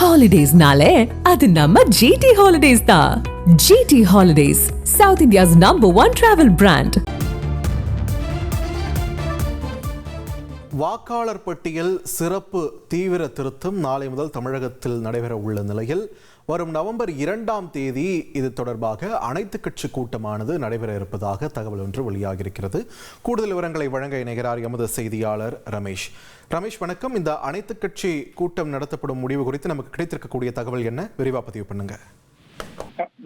ஹாலிடேஸ்னாலே அது நம்ம ஜிடி ஹாலிடேஸ் தான். GT holidays, South India's #1 travel brand. வாக்காளர் பட்டியல் சிறப்பு தீவிர திருத்தம் நாளை முதல் தமிழகத்தில் நடைபெற உள்ள நிலையில் வரும் நவம்பர் 2ஆம் தேதி இது தொடர்பாக அனைத்து கட்சி கூட்டமானது நடைபெற இருப்பதாக தகவல் ஒன்று வெளியாகியிருக்கிறது. கூடுதல் விவரங்களை வழங்க இணைகிறார் எமது செய்தியாளர் ரமேஷ். வணக்கம். இந்த அனைத்து கட்சி கூட்டம் நடத்தப்படும் முடிவு குறித்து நமக்கு கிடைத்திருக்கக்கூடிய தகவல் என்ன? விரிவா பதிவு பண்ணுங்க.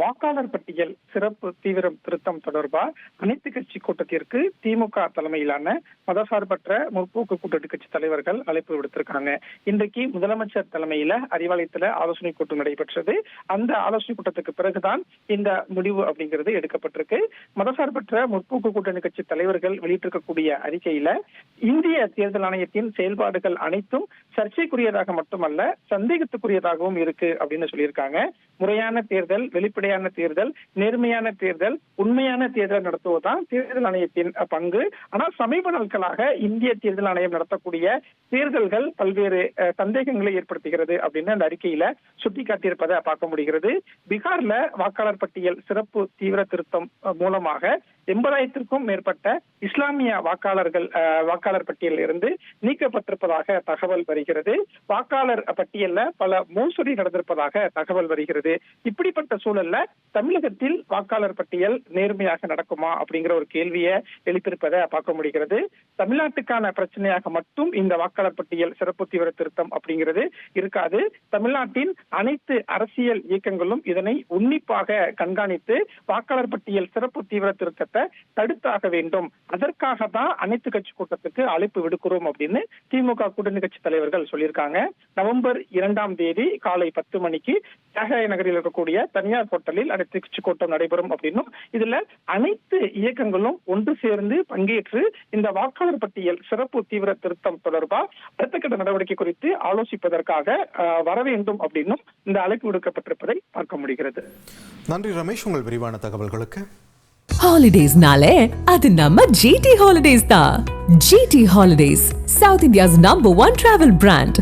வாக்காளர் பட்டியல் சிறப்பு தீவிர திருத்தம் தொடர்பா அனைத்து கட்சி கூட்டத்திற்கு திமுக தலைமையிலான மதசார்பற்ற முற்போக்கு கூட்டணி கட்சி தலைவர்கள் அழைப்பு விடுத்திருக்காங்க. இன்றைக்கு முதலமைச்சர் தலைமையில அறிவாலயத்துல ஆலோசனை கூட்டம் நடைபெற்றது. அந்த ஆலோசனை கூட்டத்துக்கு பிறகுதான் இந்த முடிவு அப்படிங்கிறது எடுக்கப்பட்டிருக்கு. மதசார்பற்ற முற்போக்கு கூட்டணி கட்சி தலைவர்கள் வெளியிட்டிருக்கக்கூடிய அறிக்கையில இந்திய தேர்தல் ஆணையத்தின் செயல்பாடுகள் அனைத்தும் சர்ச்சைக்குரியதாக மட்டுமல்ல சந்தேகத்துக்குரியதாகவும் இருக்கு அப்படின்னு சொல்லியிருக்காங்க. முறையான தேர்தல், வெளிப்படையான தேர்தல், நேர்மையான தேர்தல், உண்மையான தேர்தல் நடத்துவதுதான் தேர்தல் ஆணையத்தின் பங்கு. ஆனால் சமீப நாட்களாக இந்திய தேர்தல் ஆணையம் நடத்தக்கூடிய தேர்தல்கள் பல்வேறு சந்தேகங்களை ஏற்படுத்துகிறது அப்படின்னு அந்த அறிக்கையில சுட்டிக்காட்டியிருப்பதை பார்க்க முடிகிறது. பீகார்ல வாக்காளர் பட்டியல் சிறப்பு தீவிர திருத்தம் மூலமாக 80,000க்கும் மேற்பட்ட இஸ்லாமிய வாக்காளர் பட்டியலில் இருந்து நீக்கப்பட்டிருப்பதாக தகவல் வருகிறது. வாக்காளர் பட்டியல்ல பல மோசடி நடந்திருப்பதாக தகவல் வருகிறது. இப்படிப்பட்ட சூழல்ல தமிழகத்தில் வாக்காளர் பட்டியல் நேர்மையாக நடக்குமா அப்படிங்கிற ஒரு கேள்வியை எழுப்பியிருப்பதை பார்க்க முடிகிறது. தமிழ்நாட்டுக்கான பிரச்சனையாக மட்டும் இந்த வாக்காளர் பட்டியல் சிறப்பு தீவிர திருத்தம் அப்படிங்கிறது இருக்காது. தமிழ்நாட்டின் அனைத்து அரசியல் இயக்கங்களும் இதனை உன்னிப்பாக கண்காணித்து வாக்காளர் பட்டியல் சிறப்பு தீவிர திருத்தத்தை தடுத்தாக வேண்டும். அதற்காக தான் அனைத்து கட்சி கூட்டத்துக்கு அழைப்பு விடுக்கிறோம் அப்படின்னு திமுக கூட்டணி கட்சி தலைவர்கள் சொல்லியிருக்காங்க. நவம்பர் 2ஆம் தேதி காலை 10 மணிக்கு தியாகராய நகரில் இருக்கக்கூடிய தனியார் ஹோட்டலில் அனைத்து கட்சி கூட்டம் நடைபெறும் அப்படின்னும் இதுல அனைத்து இயக்கங்களும் ஒன்று சேர்ந்து பங்கேற்று இந்த வாக்காளர் பட்டியல் சிறப்பு தீவிர திருத்தம் தொடர்பா அடுத்த கட்ட நடவடிக்கை குறித்து ஆலோசிப்பதற்காக வர வேண்டும் அப்படின்னும் இந்த அழைப்பு விடுக்கப்பட்டிருப்பதை பார்க்க முடிகிறது. நன்றி ரமேஷ், உங்கள் விரிவான தகவல்களுக்கு. ஹாலிடேஸ்னாலே அது நம்ம ஜிடி ஹாலிடேஸ் தான். GT holidays, South India's #1 travel brand.